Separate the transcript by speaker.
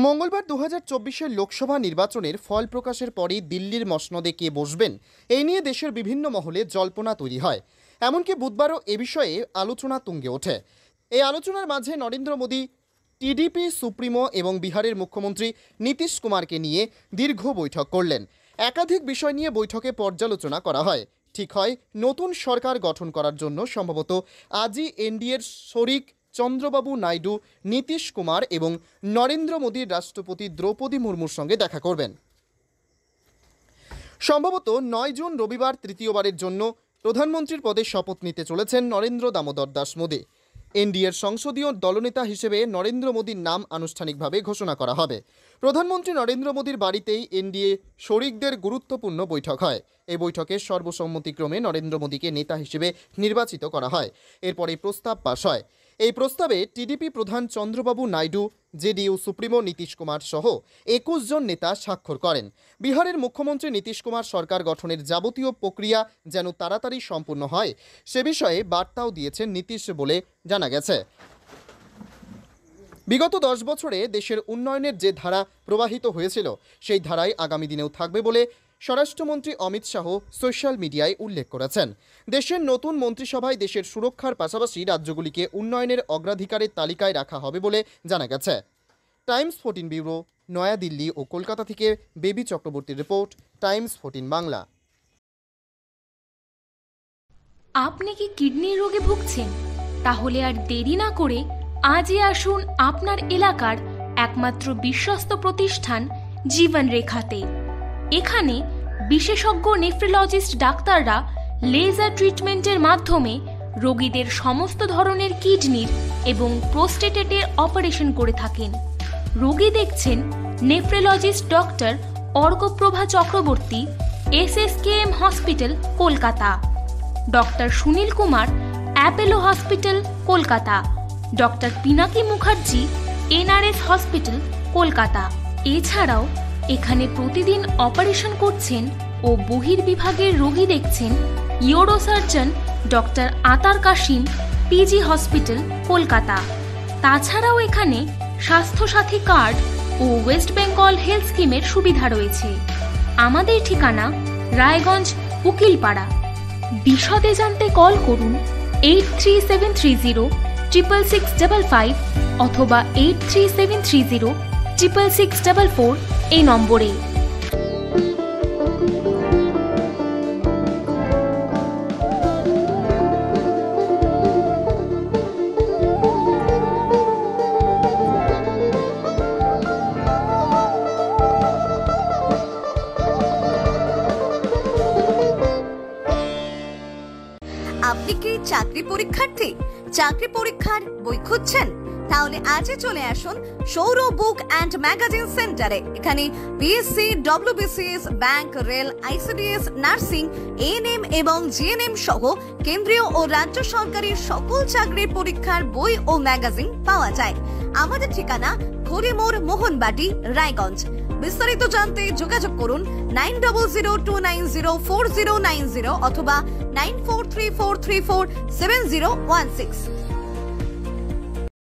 Speaker 1: মঙ্গলবার 2024-এর লোকসভা নির্বাচনের ফল প্রকাশের পরই দিল্লির মসনদে কে বসবেন এই নিয়ে দেশের বিভিন্ন মহলে জল্পনা তৈরি হয়। এমনকি বুধবারও এ বিষয়ে আলোচনা তুঙ্গে ওঠে। এই আলোচনার মাঝে নরেন্দ্র মোদী টিডিপি সুপ্রিমো এবং বিহারের মুখ্যমন্ত্রী নীতিশ কুমারকে নিয়ে দীর্ঘ বৈঠক করলেন। একাধিক বিষয় নিয়ে বৈঠকে পর্যালোচনা করা হয়। ঠিক হয় নতুন সরকার গঠন করার জন্য সম্ভবত আজই এনডিএর শরিক চন্দ্রবাবু নাইডু নীতিশ কুমার এবং নরেন্দ্র মোদীর রাষ্ট্রপতি দ্রৌপদী মুর্মুর সঙ্গে দেখা করবেন। সম্ভবত 9 জুন রবিবার তৃতীয়বারের জন্য প্রধানমন্ত্রীর পদে শপথ নিতে চলেছেন নরেন্দ্র দামোদর দাস মোদী। এনডিএর সংসদীয় দলনেতা হিসেবে নরেন্দ্র মোদীর নাম আনুষ্ঠানিকভাবে ঘোষণা করা হবে। প্রধানমন্ত্রী নরেন্দ্র মোদীর বাড়িতেই এনডিএ শরিকদের গুরুত্বপূর্ণ বৈঠক হয়। এই বৈঠকে সর্বসম্মতিক্রমে নরেন্দ্র মোদীকে নেতা হিসেবে নির্বাচিত করা হয়। এরপরে প্রস্তাব পাশ হয়। এই প্রস্তাবে টিডিপি প্রধান চন্দ্রবাবু নাইডু, জেডিইউ সুপ্রিমো নীতিশ কুমার সহ 21 জন নেতা স্বাক্ষর করেন। বিহারের মুখ্যমন্ত্রী নীতিশ কুমার সরকার গঠনের যাবতীয় প্রক্রিয়া যেন তাড়াতাড়ি সম্পূর্ণ হয় সে বিষয়ে বার্তাও দিয়েছেন নীতিশ বলে জানা গেছে। বিগত 10 বছরে দেশের উন্নয়নের যে ধারা প্রবাহিত হয়েছিল সেই ধারাই আগামী দিনেও থাকবে বলে স্বরাষ্ট্রমন্ত্রী অমিত শাহ সোশ্যাল মিডিয়ায় উল্লেখ করেছেন। দেশের নতুন মন্ত্রিসভায় দেশের সুরক্ষার পাশাপাশি রাজ্যগুলিকে উন্নয়নের অগ্রাধিকারের তালিকায় রাখা হবে বলে জানা গেছে। টাইমস 14 ব্যুরো, নয়াদিল্লি ও কলকাতা থেকে বেবি চক্রবর্তীর রিপোর্ট, টাইমস 14 বাংলা।
Speaker 2: আপনি কি কিডনি রোগে ভুগছেন? তাহলে আর দেরি না করে আজই আসুন আপনার এলাকার একমাত্র বিশ্বস্ত প্রতিষ্ঠান জীবন রেখাতে। এখানে বিশেষজ্ঞ নেফ্রোলজিস্ট ডাক্তাররা লেজার ট্রিটমেন্টের মাধ্যমে রোগীদের সমস্ত ধরনের কিডনির এবং প্রোস্টেটের অপারেশন করে থাকেন। রোগী দেখছেন nephrologist doctor Arkaprava Chakraborty, SSKM hospital, Kolkata. Doctor Sunil Kumar, Apollo hospital, Kolkata. Doctor Pinaki Mukherjee, NRS hospital, Kolkata. এছাড়াও এখানে প্রতিদিন অপারেশন করছেন ও বহির্বিভাগের রোগী দেখছেন ইউরোসার্জন ডক্টর আতার কাশিম, PG হসপিটাল, কলকাতা। তাছাড়াও এখানে স্বাস্থ্যসাথী কার্ড ও ওয়েস্ট বেঙ্গল হেলথ স্কিমের সুবিধা রয়েছে। আমাদের ঠিকানা রায়গঞ্জ, উকিলপাড়া। বিশদে জানতে কল করুন 8373066655 অথবা 8373066644 এই নম্বরে।
Speaker 3: আপনি কি চাকরি পরীক্ষার্থী? চাকরি পরীক্ষার বই খুঁজছেন? তাহলে আজই চলে আসুন সৌর বুক অ্যান্ড ম্যাগাজিন সেন্টারে। এখানে BSc, WBCS, bank, rail, ICDS, nursing, ANM এবং GNM সহ কেন্দ্রীয় ও রাজ্য সরকারি সকল চাকরির পরীক্ষার বই ও ম্যাগাজিন পাওয়া যায়। আমাদের ঠিকানা ঘড়িমোড়, মোহনবাটি, রায়গঞ্জ। বিস্তারিত জানতে যোগাযোগ করুন 9002904090 অথবা 9434347016।